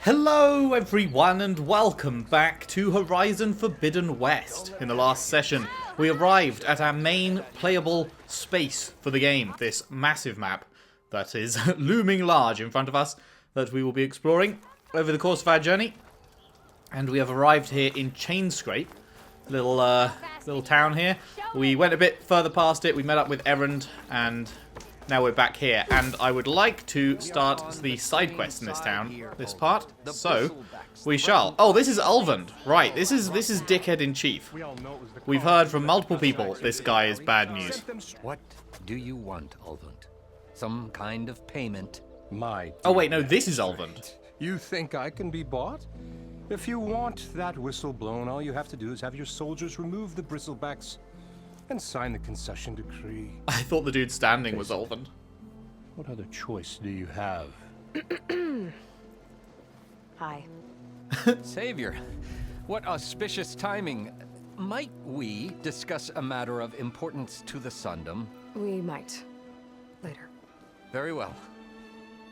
Hello everyone and welcome back to Horizon Forbidden West. In the last session we arrived at our main playable space for the game, this massive map that is looming large in front of us that we will be exploring over the course of our journey. And we have arrived here in Chainscrape, little town here. We went a bit further past it, we met up with Errand, and now we're back here, and I would like to start the side quest in this town, this part. So we shall. Oh, this is Ulvund, right? This is Dickhead in Chief. We've heard from multiple people this guy is bad news. What do you want, Ulvund? Some kind of payment? Oh wait, no, this is Ulvund. You think I can be bought? If you want that whistle blown, all you have to do is have your soldiers remove the Bristlebacks and sign the concession decree. I thought the dude standing was Ulvund. What other choice do you have? Hi. Savior, what auspicious timing. Might we discuss a matter of importance to the Sundom? We might. Later. Very well.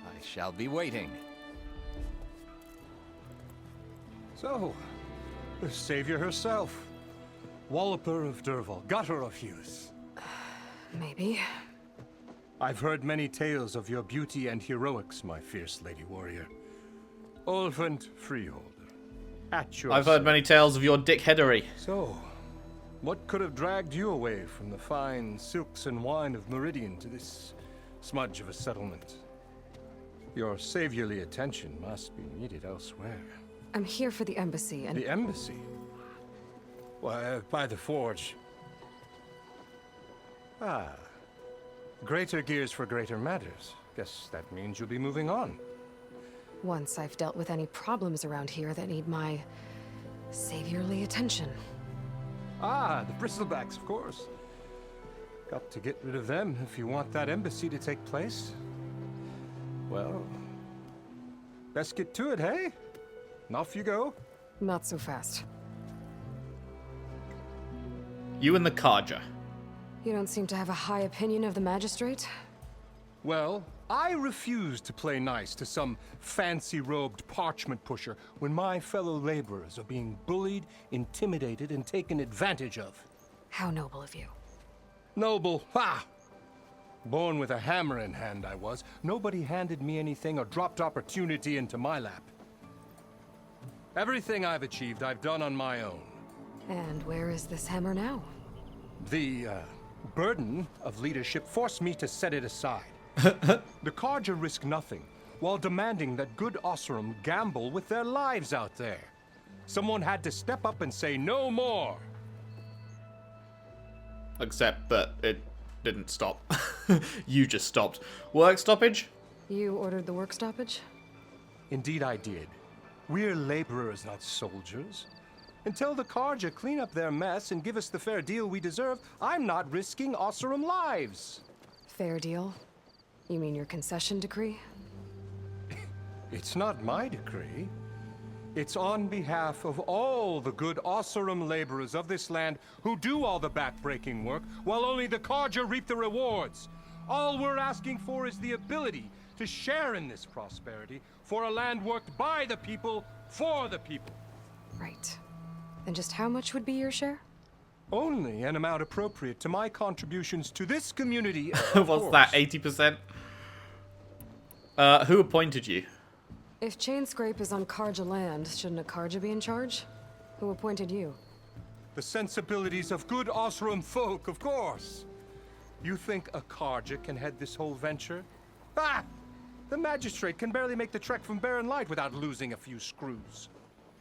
I shall be waiting. So, the savior herself. Walloper of Derval, gutter of Hughes. Maybe. I've heard many tales of your beauty and heroics, my fierce lady warrior. Ulvund Freeholder, at your I've heard many tales of your dickheadery. So, what could have dragged you away from the fine silks and wine of Meridian to this smudge of a settlement? Your saviorly attention must be needed elsewhere. I'm here for the embassy and... The embassy? Why, by the forge. Ah. Greater gears for greater matters. Guess that means you'll be moving on. Once I've dealt with any problems around here that need my saviorly attention. Ah, the Bristlebacks, of course. Got to get rid of them if you want that embassy to take place. Well, best get to it, hey? And off you go. Not so fast. You and the Karja. You don't seem to have a high opinion of the magistrate? Well, I refuse to play nice to some fancy-robed parchment pusher when my fellow laborers are being bullied, intimidated, and taken advantage of. How noble of you. Noble, ha! Born with a hammer in hand, I was. Nobody handed me anything or dropped opportunity into my lap. Everything I've achieved, I've done on my own. And where is this hammer now? The, burden of leadership forced me to set it aside. The Karja risk nothing, while demanding that good Oseram gamble with their lives out there. Someone had to step up and say no more. Except that it didn't stop. You just stopped. Work stoppage? You ordered the work stoppage? Indeed I did. We're laborers, not soldiers. Until the Karja clean up their mess and give us the fair deal we deserve, I'm not risking Oseram lives. Fair deal? You mean your concession decree? It's not my decree. It's on behalf of all the good Oseram laborers of this land who do all the back-breaking work, while only the Karja reap the rewards. All we're asking for is the ability to share in this prosperity for a land worked by the people, for the people. Right. And just how much would be your share? Only an amount appropriate to my contributions to this community. What's that, 80%? Who appointed you? If Chainscrape is on Karja land, shouldn't a Karja be in charge? Who appointed you? The sensibilities of good Oseram folk, of course. You think a Karja can head this whole venture? Ah! The magistrate can barely make the trek from Barren Light without losing a few screws.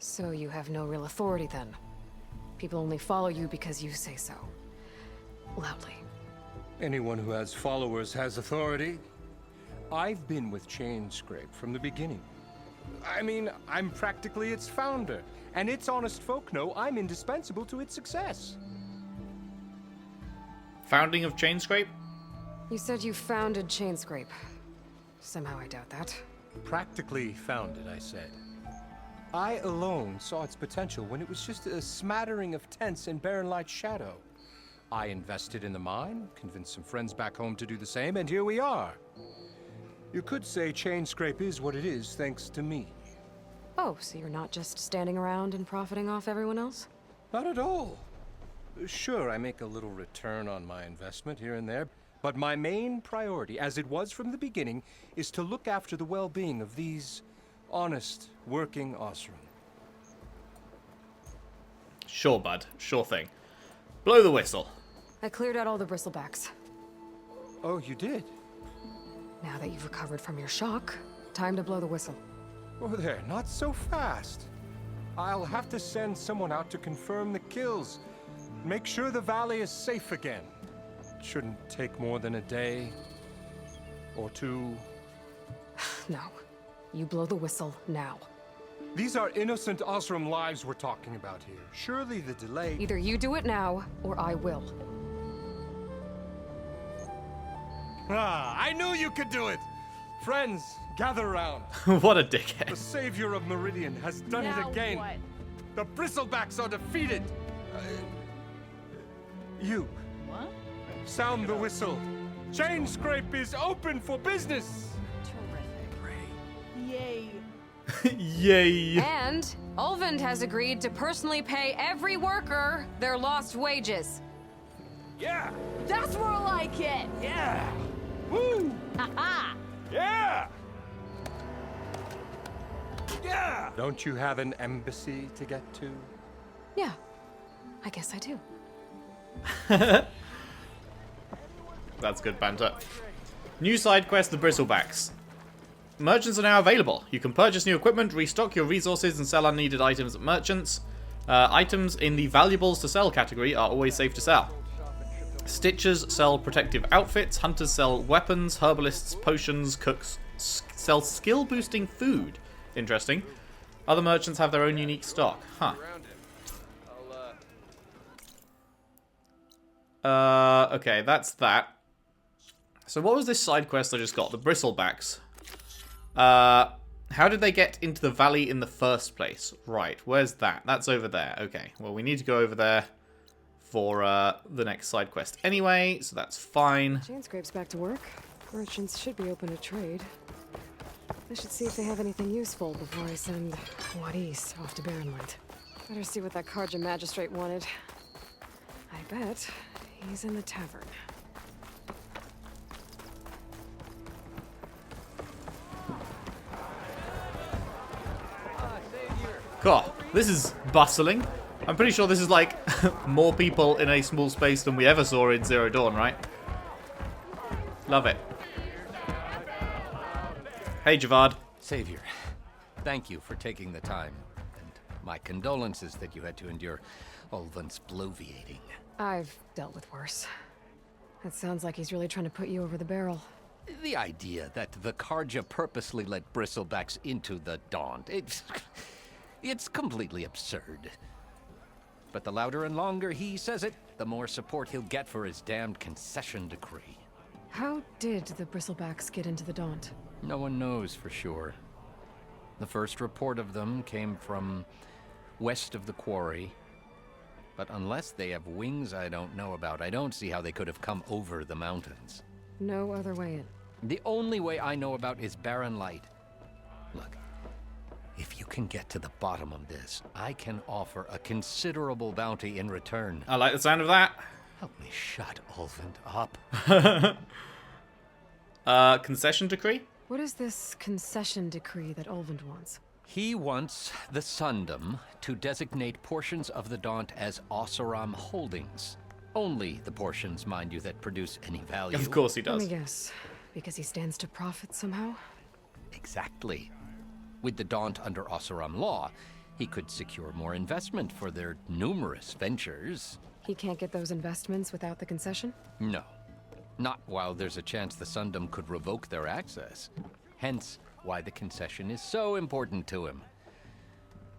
So you have no real authority then? People only follow you because you say so. Loudly. Anyone who has followers has authority. I've been with Chainscrape from the beginning. I mean, I'm practically its founder, and its honest folk know I'm indispensable to its success. Founding of Chainscrape? You said you founded Chainscrape. Somehow I doubt that. Practically founded, I said. I alone saw its potential when it was just a smattering of tents in Barren Light's shadow. I invested in the mine, convinced some friends back home to do the same, and here we are. You could say Chainscrape is what it is thanks to me. Oh, so you're not just standing around and profiting off everyone else? Not at all. Sure, I make a little return on my investment here and there, but my main priority, as it was from the beginning, is to look after the well-being of these honest, working Oseram. Sure, bud. Sure thing. Blow the whistle. I cleared out all the Bristlebacks. Oh, you did? Now that you've recovered from your shock, time to blow the whistle. Oh, there, not so fast. I'll have to send someone out to confirm the kills. Make sure the valley is safe again. It shouldn't take more than a day or two. No. You blow the whistle now. These are innocent Oseram lives we're talking about here. Surely the delay... Either you do it now, or I will. Ah, I knew you could do it! Friends, gather around. What a The dickhead. savior of Meridian has done it Now again. what? The Bristlebacks are defeated. You, What? sound the whistle. Chainscrape is open for business. Terrific. Yay. Yay. And Ulvund has agreed to personally pay every worker their lost wages. Yeah, That's more like it. yeah. Woo! Ha Yeah! Yeah! Don't you have an embassy to get to? Yeah, I guess I do. That's good banter. New side quest, the Bristlebacks. Merchants are now available. You can purchase new equipment, restock your resources, and sell unneeded items at merchants. Items in the valuables to sell category are always safe to sell. Stitchers sell protective outfits, hunters sell weapons, herbalists, potions, cooks sell skill-boosting food. Interesting. Other merchants have their own unique stock. Huh. Okay, that's that. So what was this side quest I just got? The Bristlebacks. How did they get into the valley in the first place? Right, where's that? That's over there. Okay, well, we need to go over there for the next side quest anyway, so that's fine. Chainscrape's back to work. Merchants should be open to trade. I should see if they have anything useful before I send Wadis off to Barrenland. Better see what that Karja magistrate wanted. I bet he's in the tavern. God, this is bustling. I'm pretty sure this is like more people in a small space than we ever saw in Zero Dawn, right? Love it. Hey, Javad. Savior, thank you for taking the time. And my condolences that you had to endure Ulvund's bloviating. I've dealt with worse. It sounds like he's really trying to put you over the barrel. The idea that the Karja purposely let Bristlebacks into the Daunt, it's completely absurd. But the louder and longer he says it, the more support he'll get for his damned concession decree. How did the Bristlebacks get into the Daunt? No one knows for sure. The first report of them came from west of the quarry. But unless they have wings I don't know about, I don't see how they could have come over the mountains. No other way in. The only way I know about is barren light. Look, if you can get to the bottom of this, I can offer a considerable bounty in return. I like the sound of that. Help me shut Ulvund up. Concession decree? What is this concession decree that Ulvund wants? He wants the Sundom to designate portions of the Daunt as Oseram holdings. Only the portions, mind you, that produce any value. Of course he Let does. me guess. Because he stands to profit somehow? Exactly. With the Daunt under Oseram law, he could secure more investment for their numerous ventures. He can't get those investments without the concession? No. Not while there's a chance the Sundom could revoke their access. Hence, why the concession is so important to him.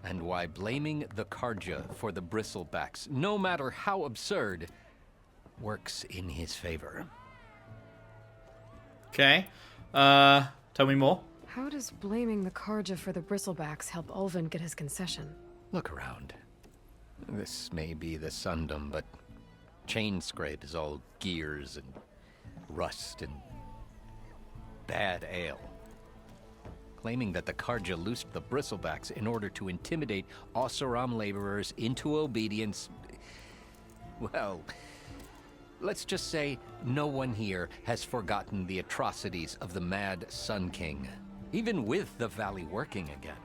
And why blaming the Karja for the Bristlebacks, no matter how absurd, works in his favor. Okay. Tell me more. How does blaming the Karja for the Bristlebacks help Ulvund get his concession? Look around. This may be the Sundom, but Chainscrape is all gears and rust and bad ale. claiming that the Karja loosed the Bristlebacks in order to intimidate Oseram laborers into obedience. Well, let's just say no one here has forgotten the atrocities of the Mad Sun King, even with the valley working again.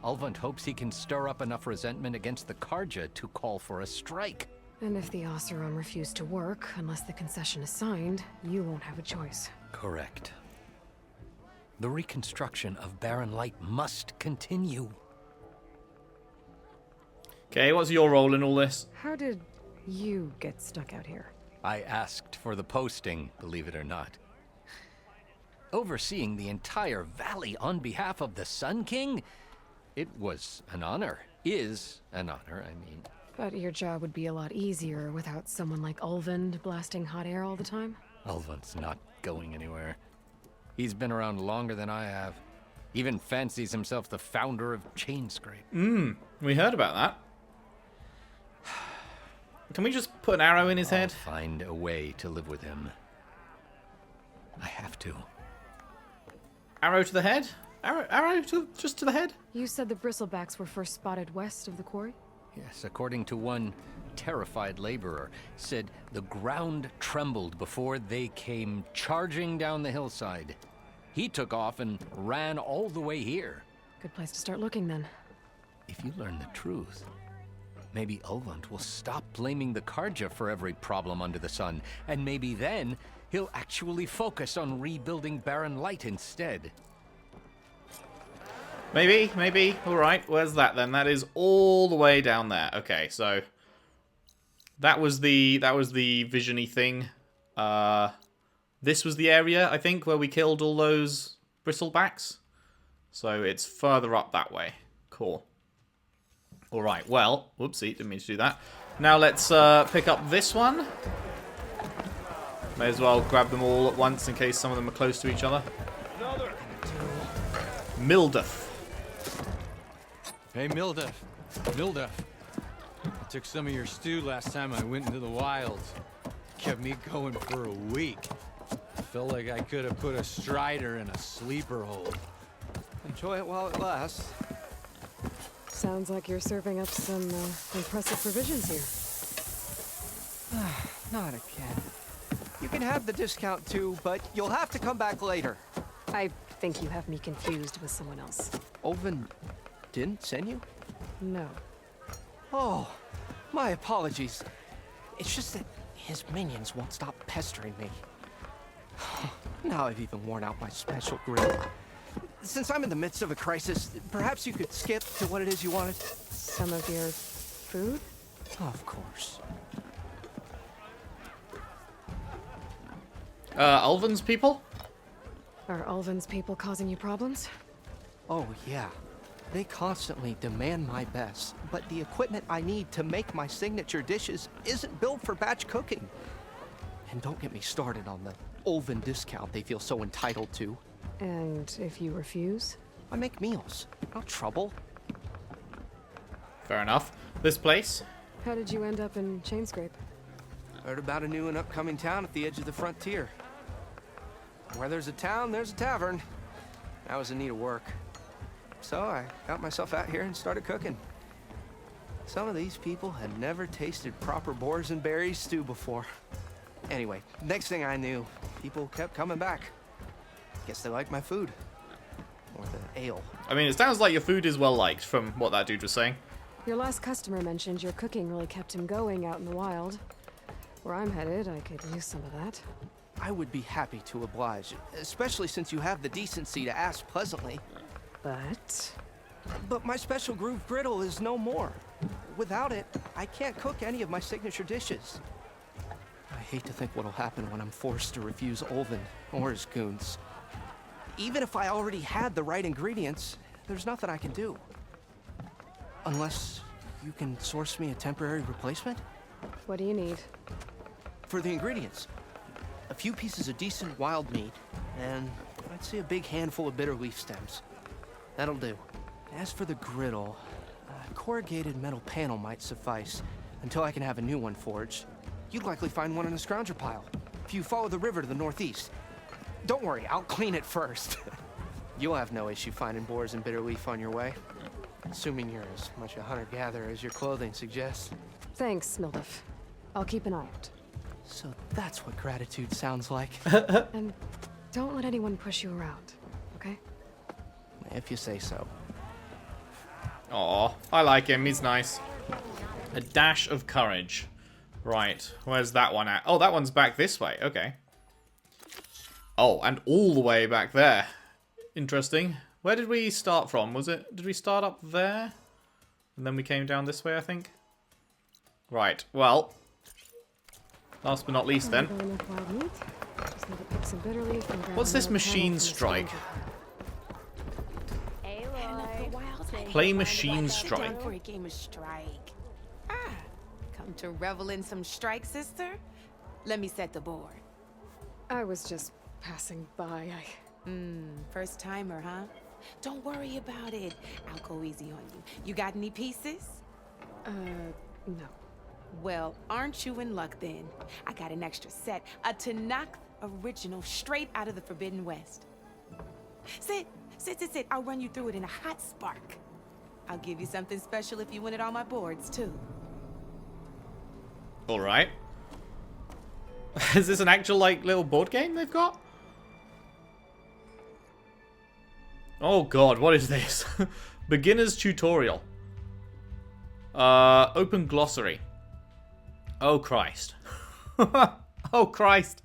Ulvund hopes he can stir up enough resentment against the Karja to call for a strike. And if the Oseram refuse to work, unless the concession is signed, you won't have a choice. Correct. The reconstruction of Barren Light must continue. Okay, what's your role in all this? How did you get stuck out here? I asked for the posting, believe it or not. Overseeing the entire valley on behalf of the Sun King? It was an honor. Is an honor, I mean. But your job would be a lot easier without someone like Ulvund blasting hot air all the time? Ulvund's not going anywhere. He's been around longer than I have. Even fancies himself the founder of Chainscrape. We heard about that. Can we just put an arrow in his head? I'll find a way to live with him. I have to. Arrow to the head? Arrow just to the head? You said the Bristlebacks were first spotted west of the quarry? Yes, according to one terrified laborer, said the ground trembled before they came charging down the hillside. He took off and ran all the way here. Good place to start looking then. If you learn the truth, maybe Ulvund will stop blaming the Karja for every problem under the sun, and maybe then he'll actually focus on rebuilding Barren Light instead. Maybe. Alright, where's that then? That is all the way down there. Okay, so that was the visiony thing. This was the area, I think, where we killed all those Bristlebacks. So it's further up that way. Cool. Alright, well, whoopsie, didn't mean to do that. Now let's pick up this one. May as well grab them all at once in case some of them are close to each other. Milda. Hey, Milda. Milda. I took some of your stew last time I went into the wilds. Kept me going for a week. Felt like I could have put a strider in a sleeper hole. Enjoy it while it lasts. Sounds like you're serving up some impressive provisions here. Not again. You can have the discount too, but you'll have to come back later. I think you have me confused with someone else. Ulvund didn't send you? No. Oh, my apologies. It's just that his minions won't stop pestering me. Now I've even worn out my special grill. Since I'm in the midst of a crisis, perhaps you could skip to what it is you wanted? Some of your food? Of course. Ulvund's people? Are Ulvund's people causing you problems? Oh, yeah. They constantly demand my best, but the equipment I need to make my signature dishes isn't built for batch cooking. And don't get me started on the Ulvund discount they feel so entitled to. And if you refuse? I make meals. No trouble. Fair enough. This place? How did you end up in Chainscrape? Heard about a new and upcoming town at the edge of the frontier. Where there's a town, there's a tavern. I was in need of work. So I got myself out here and started cooking. Some of these people had never tasted proper boars and berries stew before. Anyway, next thing I knew, people kept coming back. Guess they like my food. Or the ale. I mean, it sounds like your food is well liked from what that dude was saying. Your last customer mentioned your cooking really kept him going out in the wild. Where I'm headed, I could use some of that. I would be happy to oblige, especially since you have the decency to ask pleasantly. But my special groove griddle is no more. Without it, I can't cook any of my signature dishes. I hate to think what'll happen when I'm forced to refuse Ulvund or his goons. Even if I already had the right ingredients, there's nothing I can do. Unless you can source me a temporary replacement? What do you need? For the ingredients, a few pieces of decent wild meat, and I'd say a big handful of bitter leaf stems. That'll do. As for the griddle, a corrugated metal panel might suffice until I can have a new one forged. You'd likely find one in a scrounger pile if you follow the river to the northeast. Don't worry, I'll clean it first. You'll have no issue finding boars and bitter leaf on your way. Assuming you're as much a hunter-gatherer as your clothing suggests. Thanks, Milda. I'll keep an eye out. So that's what gratitude sounds like. And don't let anyone push you around, okay? If you say so. Aw, I like him. He's nice. A dash of courage. Right, where's that one at? Oh, that one's back this way. Okay. Oh, and all the way back there. Interesting. Where did we start from? Did we start up there? And then we came down this way, I think? Right, well. Last but not least then. What's this machine strike? Play machine strike. For a game of strike. Come to revel in some strike, sister? Let me set the board. I was just passing by. First timer, huh? Don't worry about it. I'll go easy on you. You got any pieces? No. Well, aren't you in luck then? I got an extra set. A Tanakh original straight out of the Forbidden West. Sit. I'll run you through it in a hot spark. I'll give you something special if you win at all my boards, too. Alright. Is this an actual, like, little board game they've got? Oh god, what is this? Beginner's tutorial. Open glossary. Oh Christ. Oh Christ.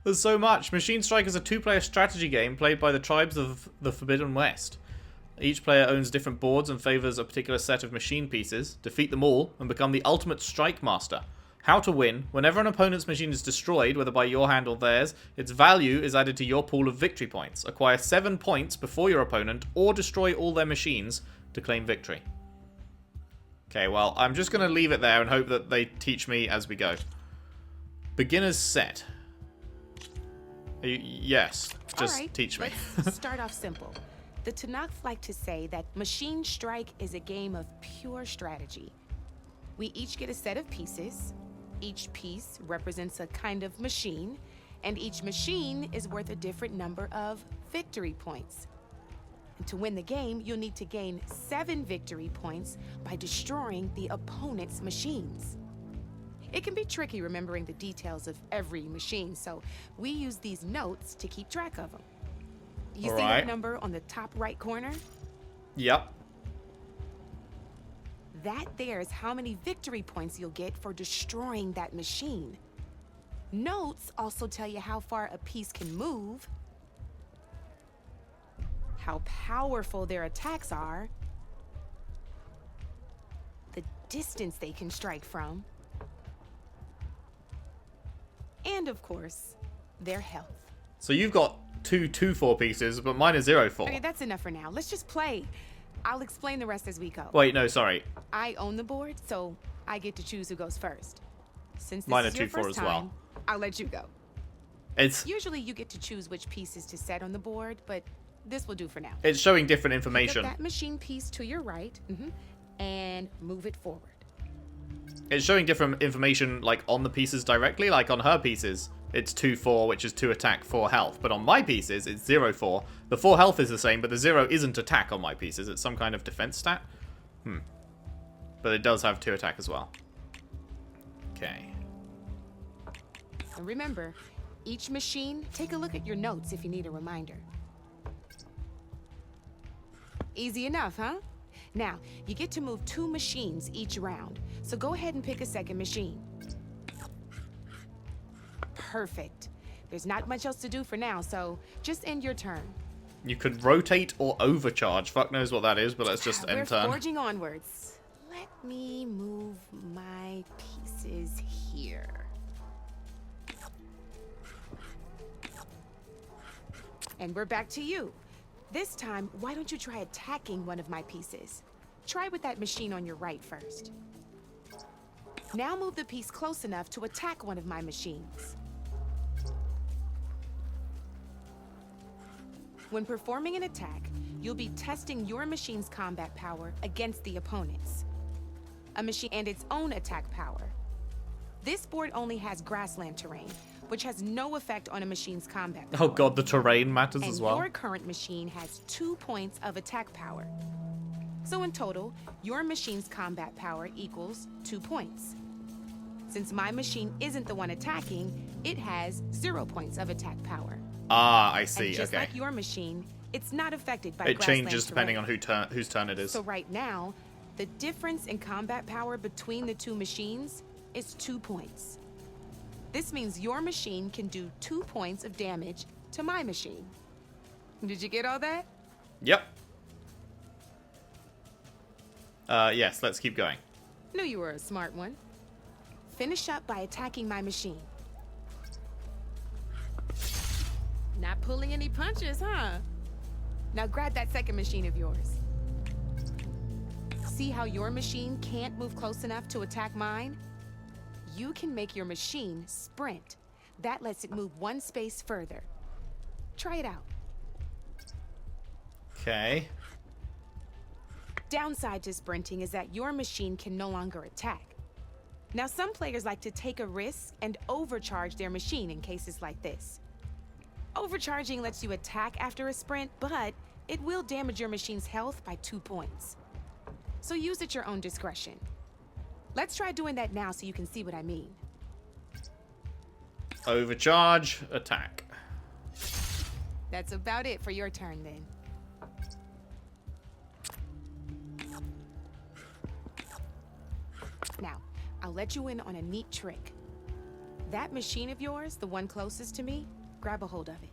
There's so much. Machine Strike is a two-player strategy game played by the tribes of the Forbidden West. Each player owns different boards and favors a particular set of machine pieces. Defeat them all and become the ultimate strike master. How to win. Whenever an opponent's machine is destroyed, whether by your hand or theirs, its value is added to your pool of victory points. Acquire 7 points before your opponent, or destroy all their machines to claim victory. Okay, well, I'm just going to leave it there and hope that they teach me as we go. Beginner's set. Yes, just all right, teach me. Let's start off simple. The Tanakh like to say that Machine Strike is a game of pure strategy. We each get a set of pieces. Each piece represents a kind of machine, and each machine is worth a different number of victory points. And to win the game, you'll need to gain 7 victory points by destroying the opponent's machines. It can be tricky remembering the details of every machine, so we use these notes to keep track of them. You see that number on the top right corner? Yep. That there is how many victory points you'll get for destroying that machine. Notes also tell you how far a piece can move, how powerful their attacks are, the distance they can strike from, and of course, their health. So you've got 2 2-4 pieces, but mine is 0-4. Okay, that's enough for now. Let's just play. I'll explain the rest as we go. Wait, no, sorry. I own the board, so I get to choose who goes first. Since this Mine is are your 2-4 first as well. time, I'll let you go. It's Usually you get to choose which pieces to set on the board, but this will do for now. It's showing different Pick information. up that machine piece to your right, and move it forward. It's showing different information, like, on the pieces directly. Like, on her pieces, it's 2-4, which is 2 attack, 4 health. But on my pieces, it's 0-4. The 4 health is the same, but the 0 isn't attack on my pieces. It's some kind of defense stat. But it does have 2 attack as well. Okay. And remember, each machine, take a look at your notes if you need a reminder. Easy enough, huh? Now, you get to move 2 machines each round, so go ahead and pick a second machine. Perfect. There's not much else to do for now, so just end your turn. You could rotate or overcharge. Fuck knows what that is, but let's just end turn. We're forging onwards. Let me move my pieces here. And we're back to you. This time, why don't you try attacking one of my pieces? Try with that machine on your right first. Now move the piece close enough to attack one of my machines. When performing an attack, you'll be testing your machine's combat power against the opponent's. A machine and its own attack power. This board only has grassland terrain, which has no effect on a machine's combat Oh power. god, the terrain matters And as well. your current machine has 2 points of attack power. So in total, your machine's combat power equals 2 points. Since my machine isn't the one attacking, it has 0 points of attack power. Ah, I And see, just okay. like your machine, it's not affected by It grassland changes depending terrain. on whose turn it is. So right now, the difference in combat power between the 2 machines is 2 points. This means your machine can do 2 points of damage to my machine. Did you get all that? Yep. Yes, let's keep going. Knew you were a smart one. Finish up by attacking my machine. Not pulling any punches, huh? Now grab that second machine of yours. See how your machine can't move close enough to attack mine? You can make your machine sprint. That lets it move 1 space further. Try it out. Okay. Downside to sprinting is that your machine can no longer attack. Now, some players like to take a risk and overcharge their machine in cases like this. Overcharging lets you attack after a sprint, but it will damage your machine's health by 2 points. So use at your own discretion. Let's try doing that now so you can see what I mean. Overcharge, attack. That's about it for your turn then. Now, I'll let you in on a neat trick. That machine of yours, the one closest to me, grab a hold of it.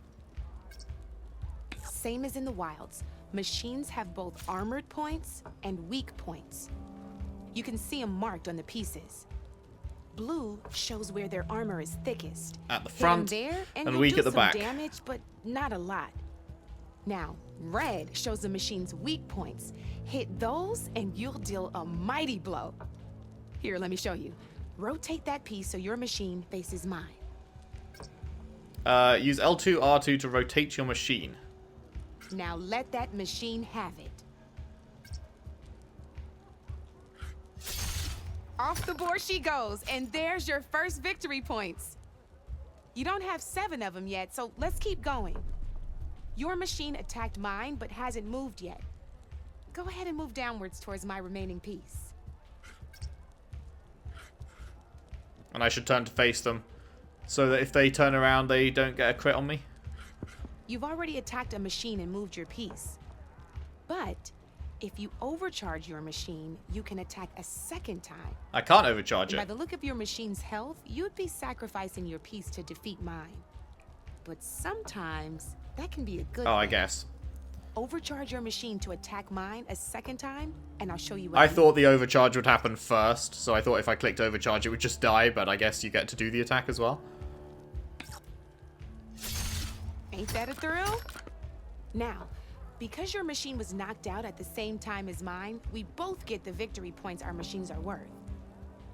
Same as in the wilds, machines have both armored points and weak points. You can see them marked on the pieces. Blue shows where their armor is thickest. At the Hit 'em front there, and you'll weak do at the some back. damage, but not a lot. Now, red shows the machine's weak points. Hit those and you'll deal a mighty blow. Here, let me show you. Rotate that piece so your machine faces mine. Use L2, R2 to rotate your machine. Now let that machine have it. Off the board she goes, and there's your first victory points. You don't have 7 of them yet, so let's keep going. Your machine attacked mine, but hasn't moved yet. Go ahead and move downwards towards my remaining piece. And I should turn to face them, so that if they turn around, they don't get a crit on me. You've already attacked a machine and moved your piece. But if you overcharge your machine, you can attack a second time. I can't overcharge And by it. the look of your machine's health, you'd be sacrificing your piece to defeat mine. But sometimes that can be a good Oh, I thing. guess. Overcharge your machine to attack mine a second time, and I'll show you what I mean. thought the overcharge would happen first, so I thought if I clicked overcharge it would just die, but I guess you get to do the attack as well. Ain't that a thrill? Now, because your machine was knocked out at the same time as mine, we both get the victory points our machines are worth.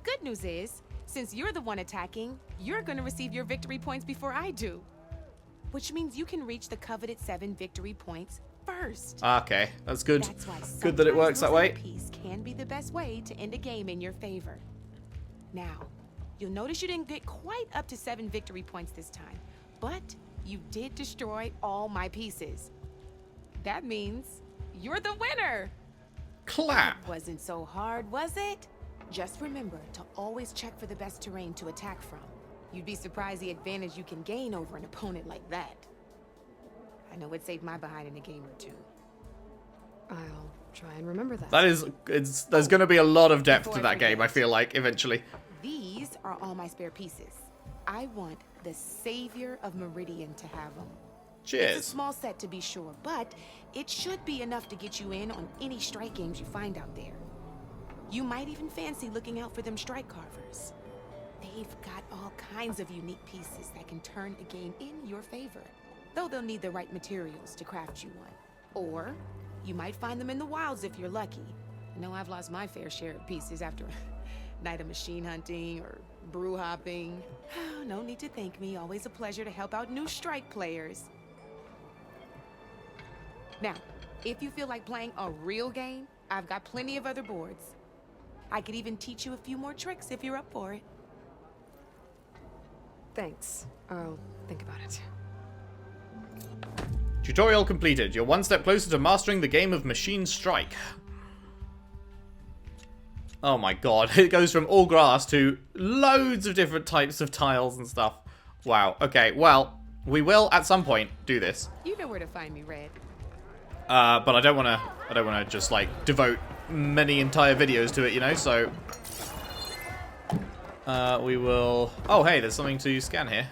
Good news is, since you're the one attacking, you're gonna receive your victory points before I do. Which means you can reach the coveted 7 victory points first. Okay, that's good. That's why Good that it works that way. sometimes losing a piece can be the best way to end a game in your favor. Now, you'll notice you didn't get quite up to 7 victory points this time, but you did destroy all my pieces. That means you're the winner. Clap. Wasn't so hard, was it? Just remember to always check for the best terrain to attack from. You'd be surprised the advantage you can gain over an opponent like that. I know it saved my behind in a game or 2. I'll try and remember that. That is, there's going to be a lot of depth to Before I that game, I forget. feel like, eventually. These are all my spare pieces. I want the Savior of Meridian to have them. It's a Cheers. small set to be sure, but it should be enough to get you in on any strike games you find out there. You might even fancy looking out for them strike carvers. They've got all kinds of unique pieces that can turn a game in your favor, though they'll need the right materials to craft you one. Or you might find them in the wilds if you're lucky. I know I've lost my fair share of pieces after a night of machine hunting or brew hopping. No need to thank me. Always a pleasure to help out new strike players. Now, if you feel like playing a real game, I've got plenty of other boards. I could even teach you a few more tricks if you're up for it. Thanks. I'll think about it. Tutorial completed. You're one step closer to mastering the game of Machine Strike. Oh my god. It goes from all grass to loads of different types of tiles and stuff. Wow. Okay, well, we will at some point do this. You know where to find me, Red. But I don't want to just like devote many entire videos to it, you know, so we will... Oh, hey, there's something to scan here.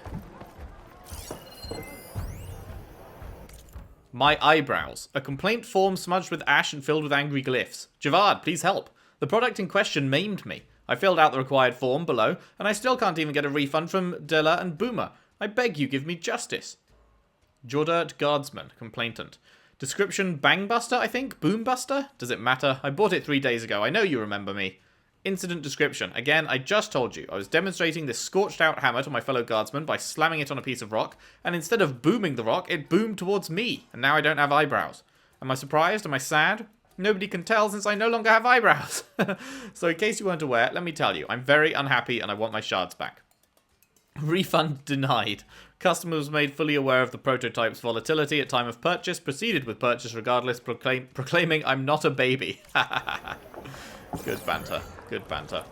My eyebrows. A complaint form smudged with ash and filled with angry glyphs. Javad, please help. The product in question maimed me. I filled out the required form below, and I still can't even get a refund from Della and Boomer. I beg you give me justice. Jordert Guardsman, complainant. Description, Bangbuster, I think? Boombuster? Does it matter? I bought it 3 days ago. I know you remember me. Incident description. Again, I just told you. I was demonstrating this scorched out hammer to my fellow guardsman by slamming it on a piece of rock, and instead of booming the rock, it boomed towards me, and now I don't have eyebrows. Am I surprised? Am I sad? Nobody can tell since I no longer have eyebrows. So in case you weren't aware, let me tell you, I'm very unhappy and I want my shards back. Refund denied. Customer was made fully aware of the prototype's volatility at time of purchase, proceeded with purchase regardless, proclaiming I'm not a baby. Good banter. Good banter.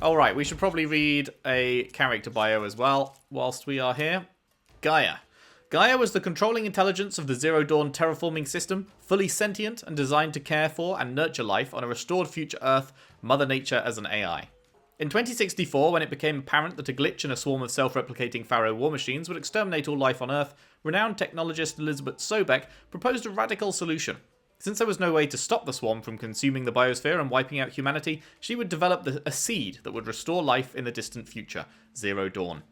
Alright, we should probably read a character bio as well whilst we are here. Gaia. Gaia was the controlling intelligence of the Zero Dawn terraforming system, fully sentient and designed to care for and nurture life on a restored future Earth, Mother Nature as an AI. In 2064, when it became apparent that a glitch in a swarm of self-replicating Pharaoh war machines would exterminate all life on Earth, renowned technologist Elizabeth Sobeck proposed a radical solution. Since there was no way to stop the swarm from consuming the biosphere and wiping out humanity, she would develop a seed that would restore life in the distant future, Zero Dawn.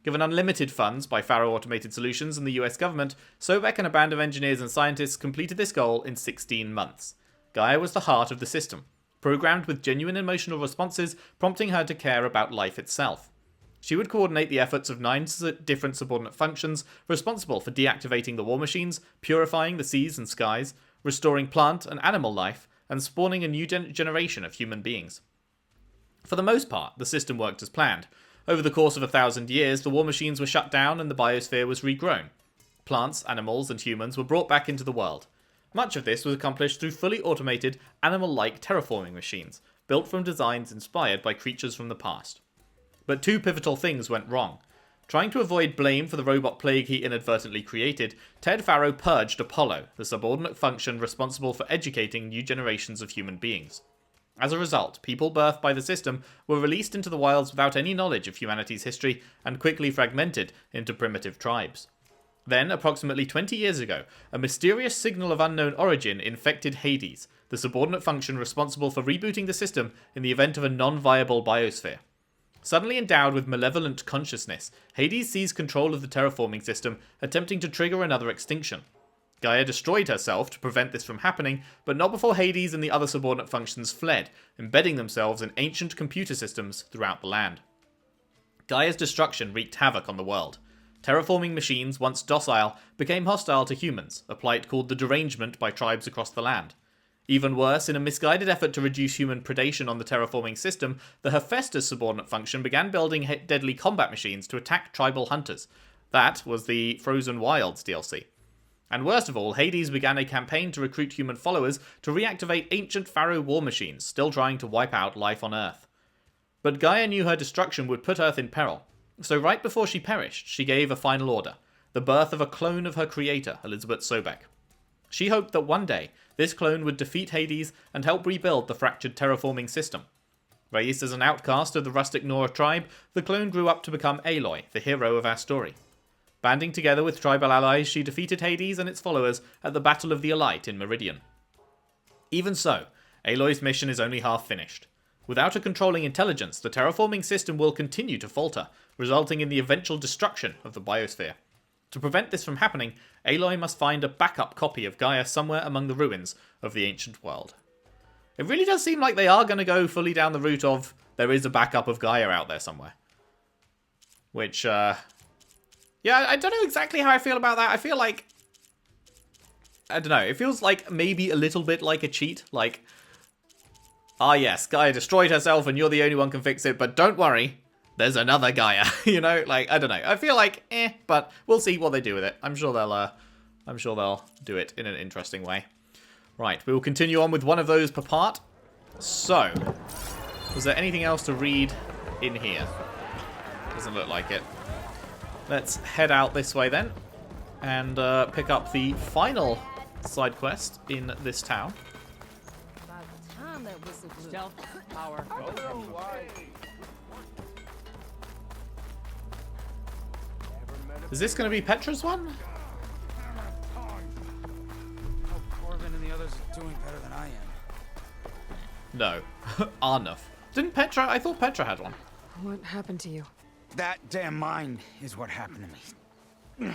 Given unlimited funds by Pharaoh Automated Solutions and the US government, Sobeck and a band of engineers and scientists completed this goal in 16 months. Gaia was the heart of the system, programmed with genuine emotional responses, prompting her to care about life itself. She would coordinate the efforts of 9 different subordinate functions responsible for deactivating the war machines, purifying the seas and skies, restoring plant and animal life, and spawning a new generation of human beings. For the most part, the system worked as planned. Over the course of 1,000 years, the war machines were shut down and the biosphere was regrown. Plants, animals, and humans were brought back into the world. Much of this was accomplished through fully automated, animal-like terraforming machines, built from designs inspired by creatures from the past. But 2 pivotal things went wrong. Trying to avoid blame for the robot plague he inadvertently created, Ted Pharaoh purged Apollo, the subordinate function responsible for educating new generations of human beings. As a result, people birthed by the system were released into the wilds without any knowledge of humanity's history and quickly fragmented into primitive tribes. Then, approximately 20 years ago, a mysterious signal of unknown origin infected Hades, the subordinate function responsible for rebooting the system in the event of a non-viable biosphere. Suddenly endowed with malevolent consciousness, Hades seized control of the terraforming system, attempting to trigger another extinction. Gaia destroyed herself to prevent this from happening, but not before Hades and the other subordinate functions fled, embedding themselves in ancient computer systems throughout the land. Gaia's destruction wreaked havoc on the world. Terraforming machines, once docile, became hostile to humans, a plight called the derangement by tribes across the land. Even worse, in a misguided effort to reduce human predation on the terraforming system, the Hephaestus subordinate function began building deadly combat machines to attack tribal hunters. That was the Frozen Wilds DLC. And worst of all, Hades began a campaign to recruit human followers to reactivate ancient Pharaoh war machines, still trying to wipe out life on Earth. But Gaia knew her destruction would put Earth in peril, so right before she perished, she gave a final order, the birth of a clone of her creator, Elizabeth Sobeck. She hoped that one day, this clone would defeat Hades and help rebuild the fractured terraforming system. Raised as an outcast of the rustic Nora tribe, the clone grew up to become Aloy, the hero of our story. Banding together with tribal allies, she defeated Hades and its followers at the Battle of the Elite in Meridian. Even so, Aloy's mission is only half finished. Without a controlling intelligence, the terraforming system will continue to falter, resulting in the eventual destruction of the biosphere. To prevent this from happening, Aloy must find a backup copy of Gaia somewhere among the ruins of the ancient world. It really does seem like they are going to go fully down the route of there is a backup of Gaia out there somewhere. Which, yeah, I don't know exactly how I feel about that. I feel like, I don't know, it feels like maybe a little bit like a cheat. Like, ah yes, Gaia destroyed herself and you're the only one who can fix it, but don't worry, there's another Gaia, you know? Like, I don't know. I feel like, but we'll see what they do with it. I'm sure they'll do it in an interesting way. Right, we will continue on with one of those per part. So, was there anything else to read in here? Doesn't look like it. Let's head out this way then, and pick up the final side quest in this town. Stealth power. Is this going to be Petra's one? Corvin and the others are doing better than I am. No. Arnuf. Didn't Petra? I thought Petra had one. What happened to you? That damn mine is what happened to me.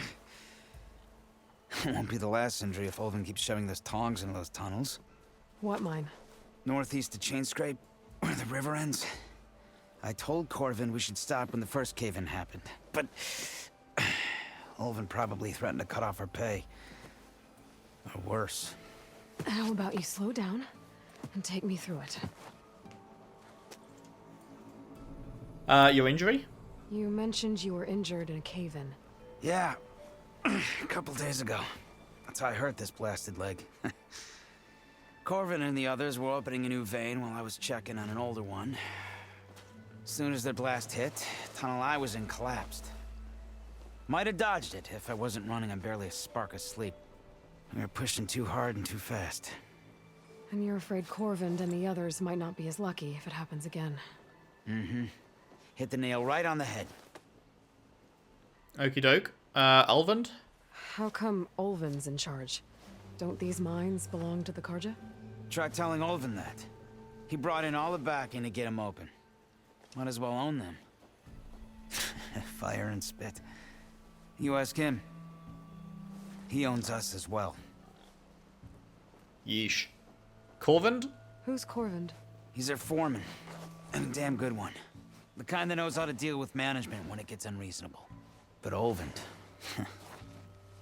It won't be the last injury if Ulvund keeps shoving those tongs into those tunnels. What mine? Northeast of Chainscrape, where the river ends. I told Corvin we should stop when the first cave-in happened, but Ulvund probably threatened to cut off our pay. Or worse. How about you slow down and take me through it? Your injury? You mentioned you were injured in a cave-in. Yeah, a couple days ago. That's how I hurt this blasted leg. Corvin and the others were opening a new vein while I was checking on an older one. As soon as their blast hit, the tunnel I was in collapsed. Might have dodged it if I wasn't running on barely a spark of sleep. We were pushing too hard and too fast. And you're afraid Corvin and the others might not be as lucky if it happens again. Mm-hmm. Hit the nail right on the head. Okie doke. Ulvund? How come Ulvund's in charge? Don't these mines belong to the Karja? Try telling Ulvund that. He brought in all the backing to get them open. Might as well own them. Fire and spit. You ask him. He owns us as well. Yeesh. Corvund? Who's Corvin? He's their foreman. And a damn good one. The kind that knows how to deal with management when it gets unreasonable. But Ulvund...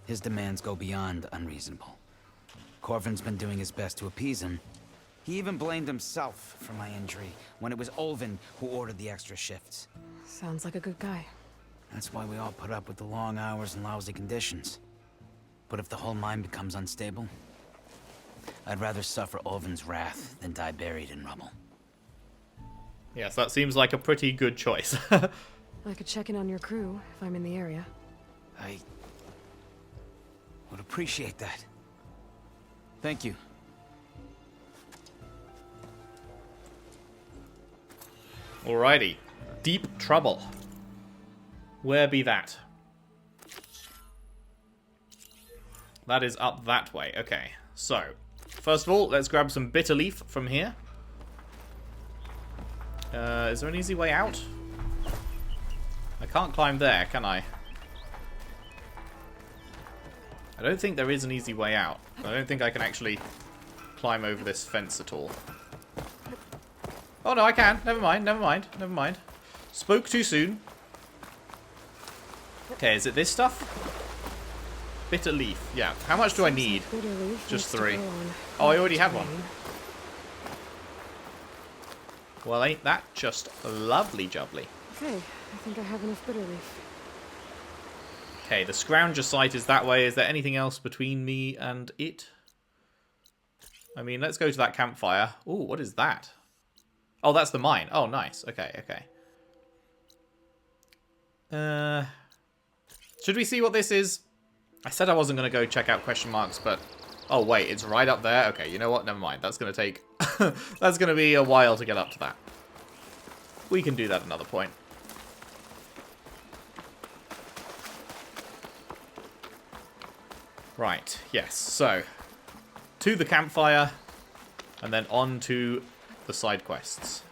his demands go beyond unreasonable. Corvin's been doing his best to appease him. He even blamed himself for my injury when it was Ulvund who ordered the extra shifts. Sounds like a good guy. That's why we all put up with the long hours and lousy conditions. But if the whole mine becomes unstable, I'd rather suffer Ulvund's wrath than die buried in rubble. Yes, that seems like a pretty good choice. I could check in on your crew if I'm in the area. I would appreciate that. Thank you. Alrighty. Deep trouble. Where be that? That is up that way. Okay. So, first of all, let's grab some bitter leaf from here. Is there an easy way out? I can't climb there, can I? I don't think there is an easy way out. I don't think I can actually climb over this fence at all. Oh no, I can. Never mind, never mind, never mind. Spoke too soon. Okay, is it this stuff? Bitter leaf. Yeah. How much do I need? Just 3. Oh, I already have one. Well, ain't that just lovely jubbly? Okay, I think I have enough bitter leaf. Okay, the Scrounger site is that way. Is there anything else between me and it? I mean, let's go to that campfire. Ooh, what is that? Oh, that's the mine. Oh, nice. Okay, okay. Should we see what this is? I said I wasn't going to go check out question marks, but... Oh, wait, it's right up there? Okay, you know what? Never mind. That's going to take... That's going to be a while to get up to that. We can do that another point. Right, yes. So, to the campfire, and then on to the side quests.